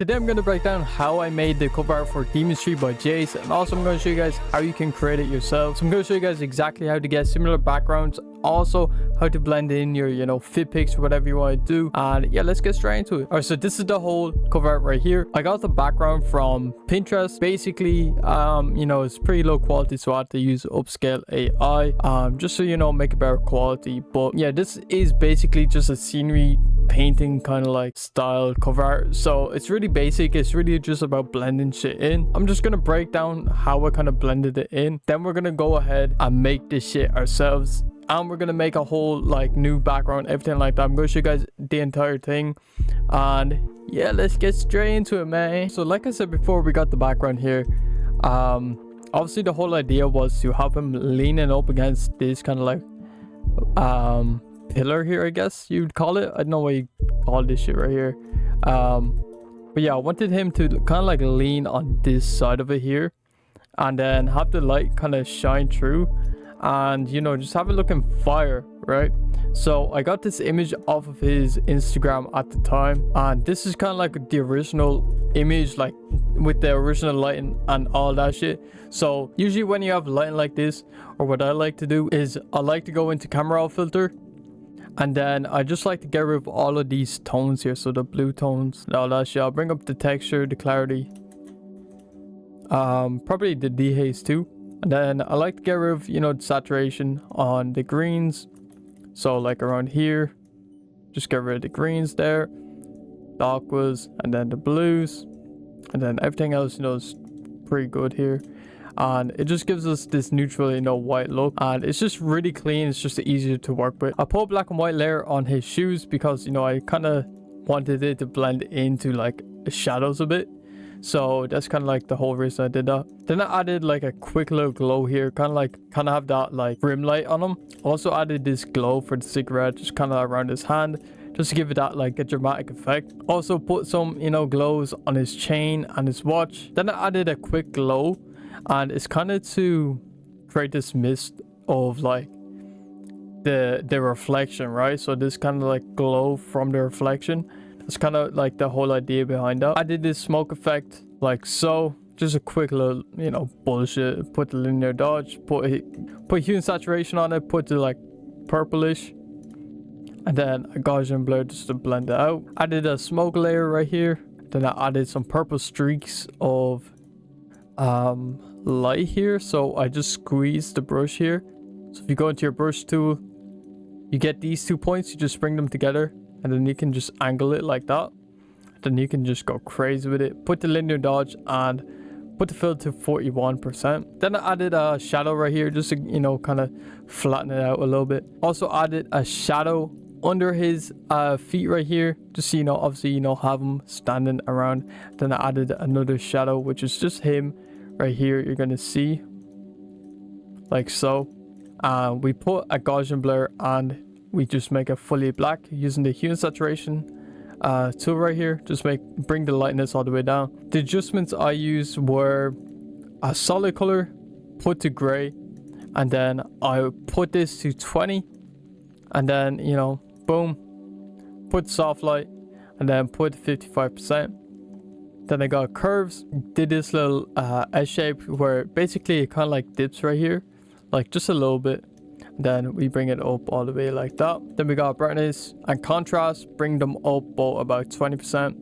Today I'm going to break down how I made the cover art for Demon Street by Yhapojj, and also I'm going to show you guys how you can create it yourself. So I'm going to show you guys exactly how to get similar backgrounds, also how to blend in your fit pics or whatever you want to do. And yeah, let's get straight into it. Alright, so this is the whole cover art right here. I got the background from Pinterest. Basically, it's pretty low quality, so I had to use upscale AI just so make it better quality. But yeah, this is basically just a scenery painting kind of like style cover art, so it's really basic. It's really just about blending shit in. I'm just gonna break down how I kind of blended it in, then we're gonna go ahead and make this shit ourselves, and we're gonna make a whole like new background, everything like that. I'm gonna show you guys the entire thing, and yeah, let's get straight into it, man. So like I said before, we got the background here. Obviously the whole idea was to have him leaning up against this kind of like pillar here, I guess you'd call it. I don't know what you call this shit right here. But yeah, I wanted him to kind of like lean on this side of it here, and then have the light kind of shine through, and just have it looking fire, right? So I got this image off of his Instagram at the time, and this is kind of like the original image, like with the original lighting and all that shit. So usually when you have lighting like this, or what I like to do is I like to go into camera raw filter, and then I just like to get rid of all of these tones here, so the blue tones, all that shit. I'll bring up the texture, the clarity, probably the dehaze too. And then I like to get rid of the saturation on the greens, so like around here, just get rid of the greens there, the aquas, and then the blues, and then everything else is pretty good here. And it just gives us this neutral white look, and it's just really clean. It's just easier to work with. I put a black and white layer on his shoes because I kind of wanted it to blend into like the shadows a bit, so that's kind of like the whole reason I did that. Then I added like a quick little glow here, kind of have that like rim light on him. Also added this glow for the cigarette, just kind of around his hand, just to give it that like a dramatic effect. Also put some glows on his chain and his watch. Then I added a quick glow, and it's kind of to create this mist of like the reflection, right? So this kind of like glow from the reflection, that's kind of like the whole idea behind that. I did this smoke effect like so, just a quick little bullshit. Put the linear dodge, put hue and saturation on it, put the like purplish, and then a Gaussian blur just to blend it out. Added a smoke layer right here. Then I added some purple streaks of light here, so I just squeeze the brush here. So if you go into your brush tool, you get these 2 points, you just bring them together, and then you can just angle it like that. Then you can just go crazy with it. Put the linear dodge and put the fill to 41%. Then I added a shadow right here, just to kind of flatten it out a little bit. Also added a shadow under his feet right here, just so obviously have him standing around. Then I added another shadow, which is just him right here. You're gonna see like so. We put a Gaussian blur, and we just make it fully black using the hue and saturation tool right here. Just bring the lightness all the way down. The adjustments I used were a solid color put to gray, and then I put this to 20, and then boom, put soft light, and then put 55%. Then I got curves, did this little S shape where basically it kind of like dips right here, like just a little bit. Then we bring it up all the way like that. Then we got brightness and contrast, bring them up both about 20%.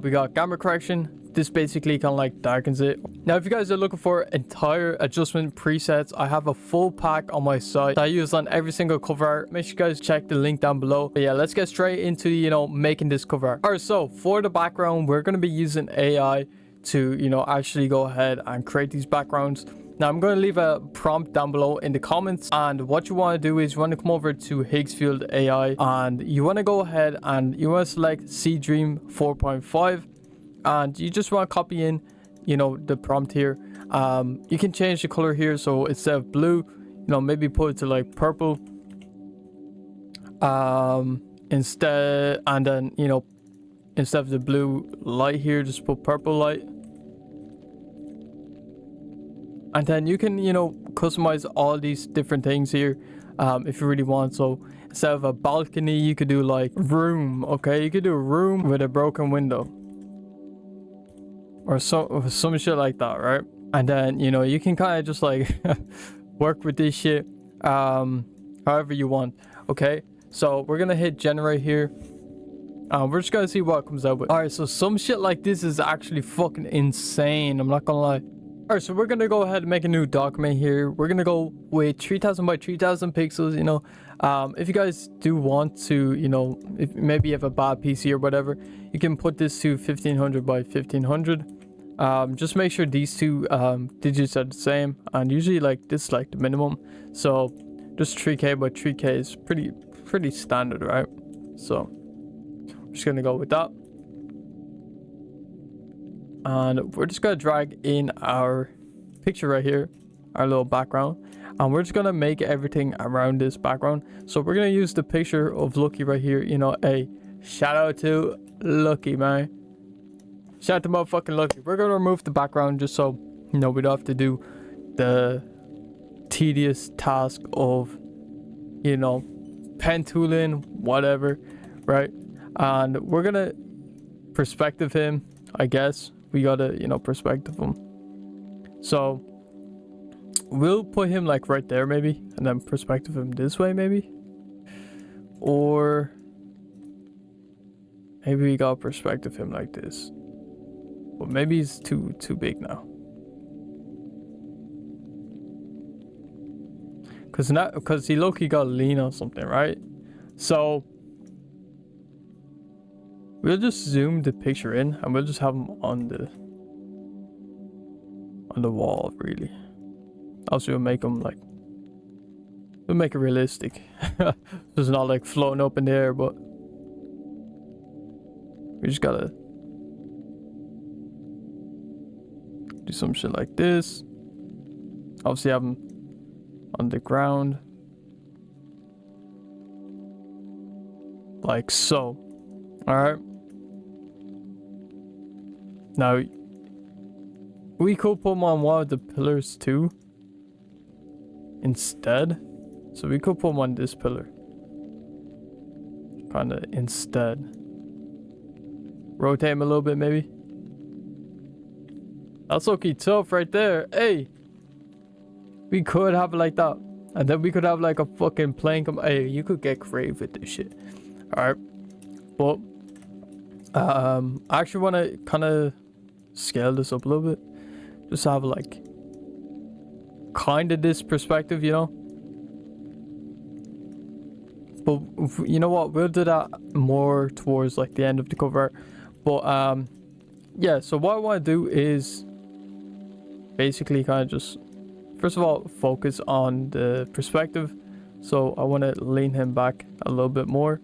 We got gamma correction. This basically kind of like darkens it. Now if you guys are looking for entire adjustment presets, I have a full pack on my site that I use on every single cover art. Make sure you guys check the link down below. But yeah, let's get straight into making this cover art. Alright, so for the background, we're going to be using AI to actually go ahead and create these backgrounds. Now I'm going to leave a prompt down below in the comments, and what you want to do is you want to come over to Higgsfield AI, and you want to go ahead and you want to select Dream 4.5, and you just want to copy in the prompt here. You can change the color here, so instead of blue, maybe put it to like purple instead, and then instead of the blue light here, just put purple light. And then you can customize all these different things here if you really want. So instead of a balcony, you could do like room. Okay, you could do a room with a broken window. or some shit like that, right? And then, you know, you can kind of just like work with this shit however you want. Okay, so we're gonna hit generate here. We're just gonna see what comes out with. All right, so some shit like this is actually fucking insane, I'm not gonna lie. All right, so we're gonna go ahead and make a new document here. We're gonna go with 3000 by 3000 pixels. You know, if you guys do want to, you know, if maybe you have a bad PC or whatever, you can put this to 1500 by 1500. Just make sure these two digits are the same, and usually like this is like the minimum, so just 3k by 3k is pretty standard, right? So I'm just gonna go with that, and we're just gonna drag in our picture right here, our little background, and we're just gonna make everything around this background. So we're gonna use the picture of Lucky right here. You know, a shout out to Lucky, man. Shout out to motherfucking Lucky. We're gonna remove the background just so, you know, we don't have to do the tedious task of, you know, pen tooling, whatever, right? And we're gonna perspective him, I guess. We gotta, you know, perspective him. So we'll put him like right there maybe, and then perspective him this way maybe. Or maybe we gotta perspective him like this. But maybe he's too big now. Cause he low-key got lean on something, right? So we'll just zoom the picture in, and we'll just have him on the wall, really. Also, we'll make him like, we'll make it realistic. It's not like floating up in the air, but we just gotta do some shit like this. Obviously have him on the ground, like so. All right, now we could put him on one of the pillars too instead. So we could put him on this pillar kind of instead. Rotate him a little bit maybe. That's okay, tough right there. Hey, we could have it like that, and then we could have like a fucking plane come. Hey, you could get creative with this shit. All right, but I actually want to kind of scale this up a little bit, just have like kind of this perspective, you know. But you know what, we'll do that more towards like the end of the cover art. But yeah, so what I want to do is basically kind of just, first of all, focus on the perspective. So I want to lean him back a little bit more,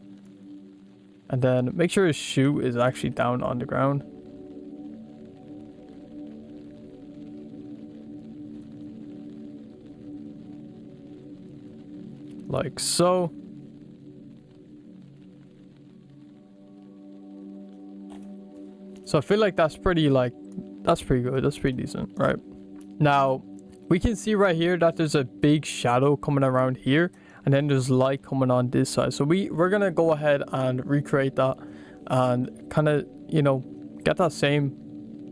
and then make sure his shoe is actually down on the ground. Like so. So I feel like that's pretty good. That's pretty decent, right? Now, we can see right here that there's a big shadow coming around here, and then there's light coming on this side. So we're gonna go ahead and recreate that and kind of, you know, get that same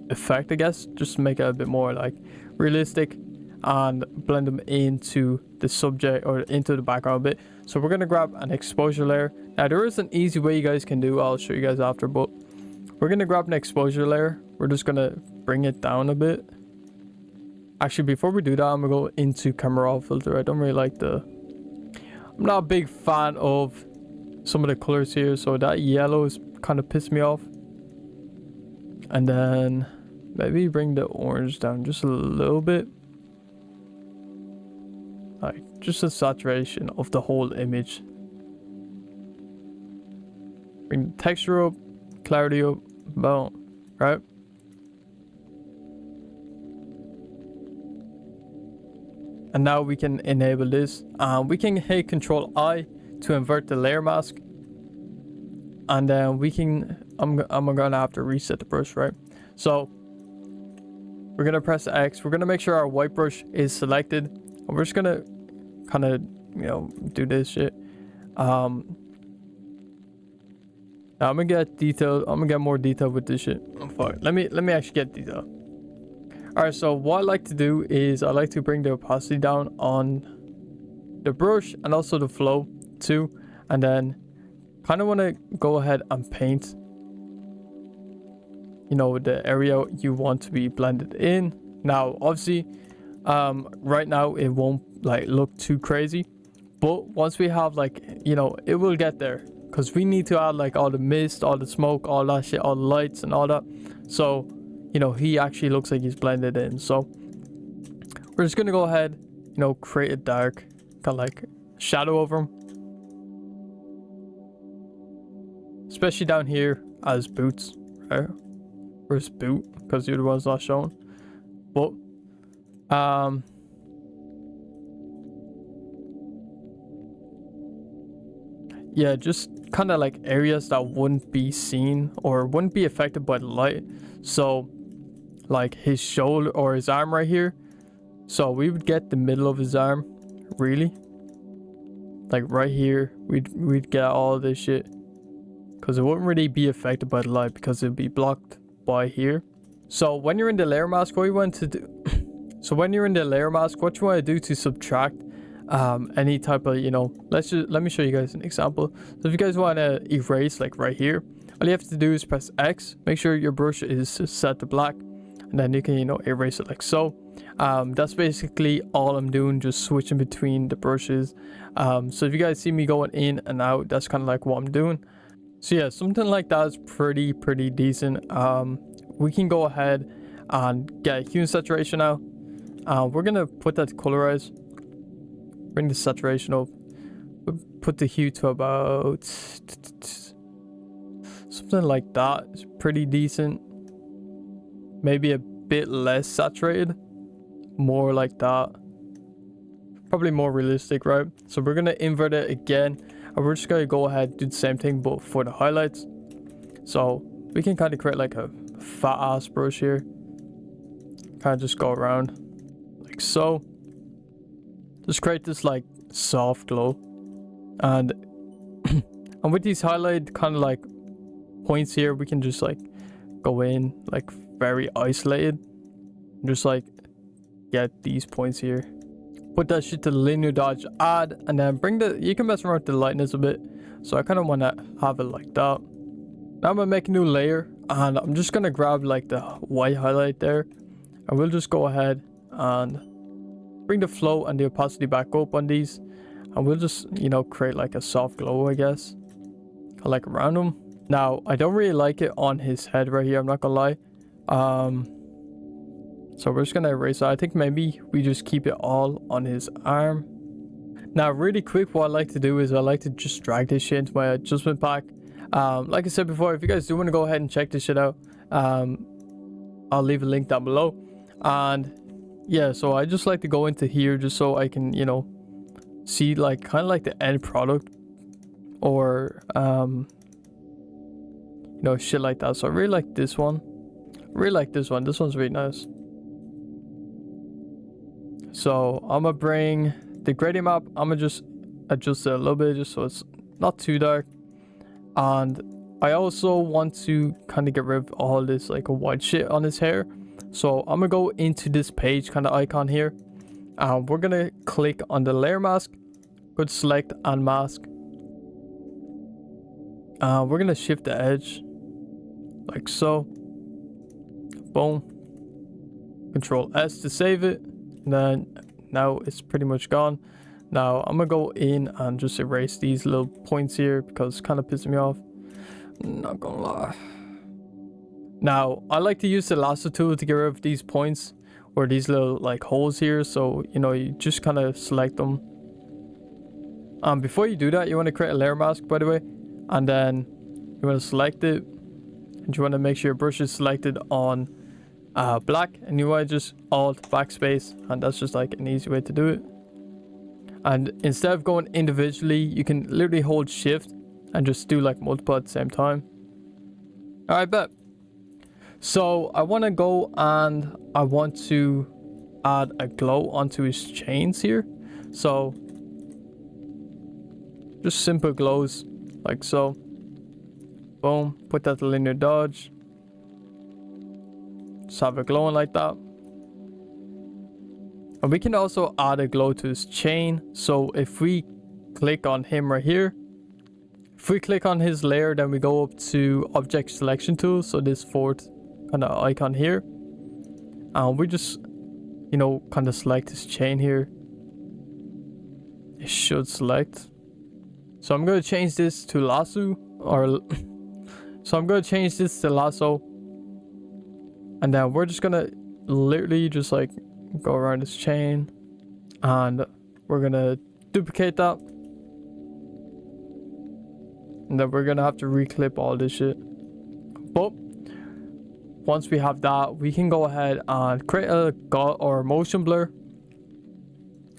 effect, I guess, just make it a bit more like realistic and blend them into the subject or into the background a bit. So we're gonna grab an exposure layer. Now there is an easy way you guys can do, I'll show you guys after, but we're gonna grab an exposure layer. We're just gonna bring it down a bit. Actually, before we do that, I'm gonna go into camera raw filter. I don't really like I'm not a big fan of some of the colors here, so that yellow is kind of pissed me off. And then maybe bring the orange down just a little bit, like just a saturation of the whole image. Bring the texture up, clarity up, boom, right? And now we can enable this. We can hit Control I to invert the layer mask, and then we can, I'm gonna have to reset the brush, right? So we're gonna press X. We're gonna make sure our white brush is selected, and we're just gonna kind of, you know, do this shit. Now, I'm gonna get detailed. I'm gonna get more detailed with this shit. Oh, fuck. Let me actually get detailed. All right. So what I like to do is I like to bring the opacity down on the brush and also the flow too, and then kind of want to go ahead and paint, you know, the area you want to be blended in. Now, obviously, right now it won't like look too crazy, but once we have like, you know, it will get there, because we need to add like all the mist, all the smoke, all that shit, all the lights and all that, so you know he actually looks like he's blended in. So we're just gonna go ahead, you know, create a dark kind of like shadow over him, especially down here as Boots, right? Where's Boot? Because you're the one's not shown. But yeah, just kind of like areas that wouldn't be seen or wouldn't be affected by the light. So like his shoulder or his arm right here. So we would get the middle of his arm, really. Like right here, we'd get all this shit, because it wouldn't really be affected by the light because it'd be blocked by here. So when you're in the layer mask, what you want to do so when you're in the layer mask, what you want to do to subtract any type of, you know, let me show you guys an example. So if you guys want to erase like right here, all you have to do is press X, make sure your brush is set to black, and then you can, you know, erase it like so. That's basically all I'm doing, just switching between the brushes. So if you guys see me going in and out, that's kind of like what I'm doing. So yeah, something like that is pretty decent. We can go ahead and get hue and saturation now. We're gonna put that to colorize, bring the saturation up, put the hue to about something like that. It's pretty decent. Maybe a bit less saturated, more like that, probably more realistic, right? So we're gonna invert it again, and we're just gonna go ahead and do the same thing but for the highlights. So we can kind of create like a fat ass brush here, kind of just go around like so, just create this like soft glow. And and with these highlight kind of like points here, we can just like go in like very isolated, just like get these points here, put that shit to the linear dodge, add, and then bring the, you can mess around with the lightness a bit. So I kind of want to have it like that. Now I'm gonna make a new layer, and I'm just gonna grab like the white highlight there, and we'll just go ahead and bring the flow and the opacity back up on these, and we'll just, you know, create like a soft glow, I guess, like around him. Now I don't really like it on his head right here, I'm not gonna lie. So we're just gonna erase it. I think maybe we just keep it all on his arm. Now really quick, what I like to do is I like to just drag this shit into my adjustment pack. Like I said before, if you guys do want to go ahead and check this shit out, I'll leave a link down below. And yeah, so I just like to go into here just so I can, you know, see like kind of like the end product, or you know, shit like that. So I really like this one. This one's really nice. So I'm gonna bring the gradient map, I'm gonna just adjust it a little bit just so it's not too dark. And I also want to kind of get rid of all this like a white shit on his hair. So I'm gonna go into this page kind of icon here, and we're gonna click on the layer mask, go to select and mask. We're gonna shift the edge like so, boom, Control S to save it, and then now it's pretty much gone. Now I'm gonna go in and just erase these little points here because it's kind of pissing me off, not gonna lie. Now I like to use the lasso tool to get rid of these points or these little like holes here. So, you know, you just kind of select them. Before you do that, you want to create a layer mask, by the way, and then you want to select it, and you want to make sure your brush is selected on black, and you want to just alt backspace, and that's just like an easy way to do it. And instead of going individually, you can literally hold shift and just do like multiple at the same time. All right, bet. So I want to go and I want to add a glow onto his chains here. So just simple glows like so, Boom. Put that to linear dodge. Just have it glowing like that. And we can also add a glow to his chain. So if we click on him right here, if we click on his layer, then we go up to object selection tool. So this fourth kind of icon here. And we just, you know, kind of select his chain here. It should select. So I'm going to change this to lasso, or so I'm going to change this to lasso. And then we're just going to literally just like go around this chain, and we're going to duplicate that. And then we're going to have to reclip all this shit. But once we have that, we can go ahead and create a God or motion blur.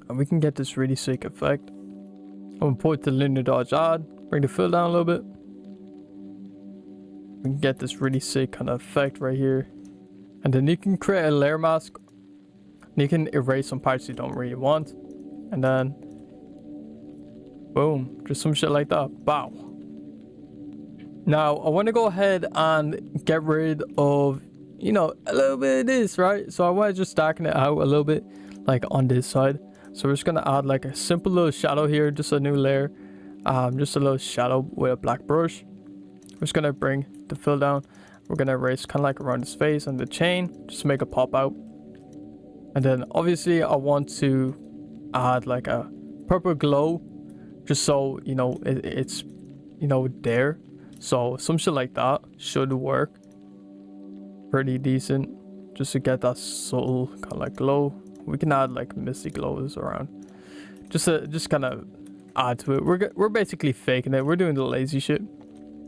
And we can get this really sick effect. I'm going to put the linear dodge add, bring the fill down a little bit. We can get this really sick kind of effect right here. And then you can create a layer mask. And you can erase some parts you don't really want. And then, boom, just some shit like that. Wow. Now, I want to go ahead and get rid of, you know, a little bit of this, right? So I want to just darken it out a little bit, like on this side. So we're just going to add like a simple little shadow here, just a new layer. Just a little shadow with a black brush. We're just going to bring the fill down. We're going to erase kind of like around his face and the chain, just to make it pop out. And then obviously I want to add like a purple glow, just so, you know, it's, you know, there. So some shit like that should work pretty decent, just to get that subtle kind of like glow. We can add like misty glows around, just kind of add to it. We're basically faking it. We're doing the lazy shit.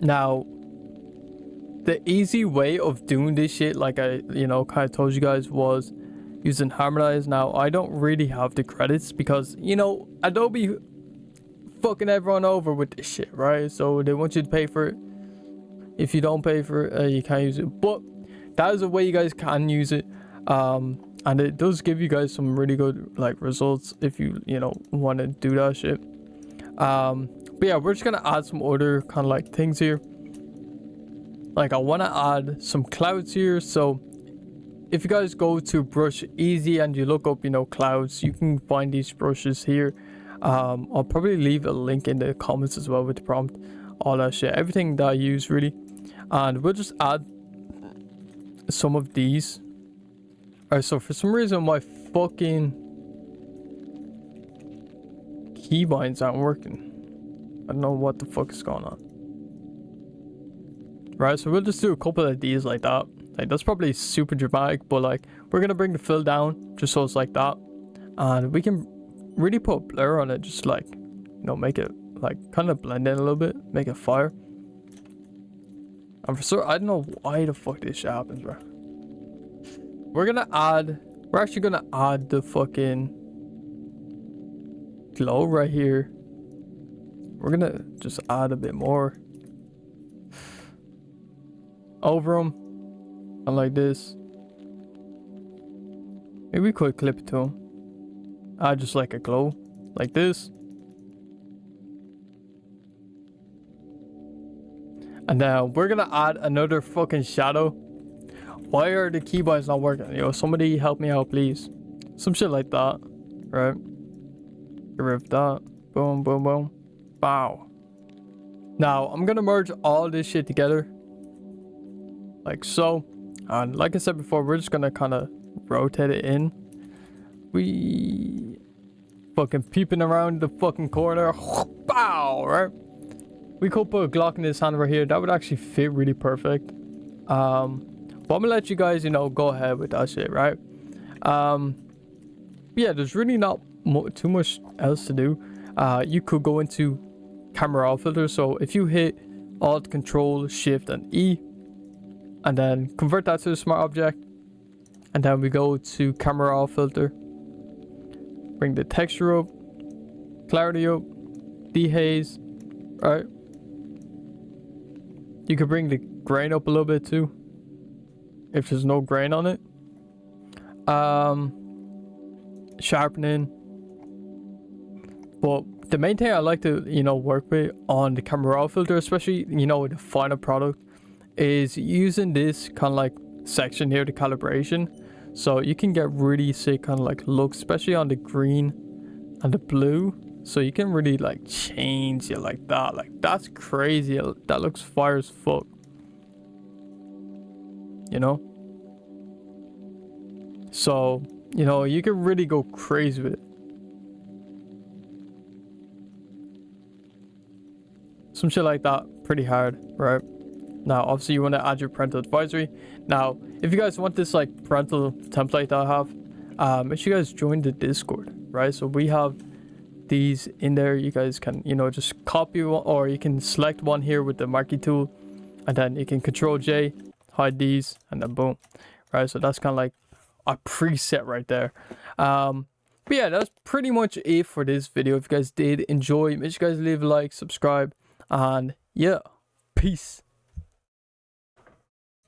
Now, the easy way of doing this shit, like I, you know, kind of told you guys, was using harmonize. Now I don't really have the credits because, you know, Adobe fucking everyone over with this shit, right? So they want you to pay for it. If you don't pay for it, you can't use it. But that is a way you guys can use it. And it does give you guys some really good like results if you know, want to do that shit. But yeah, we're just gonna add some other kind of like things here. Like I want to add some clouds here. So if you guys go to brush easy and you look up, you know, clouds, you can find these brushes here. I'll probably leave a link in the comments as well with the prompt, all that shit, everything that I use really. And we'll just add some of these. Alright, so for some reason my fucking keybinds aren't working. I don't know what the fuck is going on. Right, so we'll just do a couple of these like that. Like that's probably super dramatic, but like we're gonna bring the fill down just so it's like that. And we can really put blur on it, just like, you know, make it like kind of blend in a little bit, make it fire. And for sure, I don't know why the fuck this shit happens, bro. We're actually gonna add the fucking glow right here. We're gonna just add a bit more over them, and like this. Maybe we could clip it to him. Add just like a glow, like this. And now we're gonna add another fucking shadow. Why are the keybinds not working? Yo, somebody help me out, please. Some shit like that, right? Get rid of that. Boom, boom, boom. Bow. Now, I'm gonna merge all this shit together. Like so. And like I said before, we're just gonna kind of rotate it in. We fucking peeping around the fucking corner. Bow, right? We could put a Glock in his hand right here. That would actually fit really perfect. But I'm gonna let you guys, you know, go ahead with that shit, right? Yeah, there's really not too much else to do. You could go into camera raw filter. So if you hit Alt, Control, Shift, and E, and then convert that to a smart object, and then we go to camera raw filter, bring the texture up, clarity up, dehaze, right? You could bring the grain up a little bit too, if there's no grain on it. Sharpening, but The main thing I like to, work with on the camera raw filter, especially, with the final product, is using this kind of like section here, the calibration. So you can get really sick kind of like looks, especially on the green and the blue. So you can really like change it like that. Like that's crazy. That looks fire as fuck. So, you can really go crazy with it. Some shit like that, pretty hard, right? Now, obviously, you want to add your parental advisory. Now, if you guys want this like parental template that I have, make sure you guys join the Discord, right? So we have these in there. You guys can, just copy one, or you can select one here with the marquee tool, and then you can Control J, hide these, and then boom, right? So that's kind of like a preset right there. But yeah, that's pretty much it for this video. If you guys did enjoy, make sure you guys leave a like, subscribe, and yeah, peace.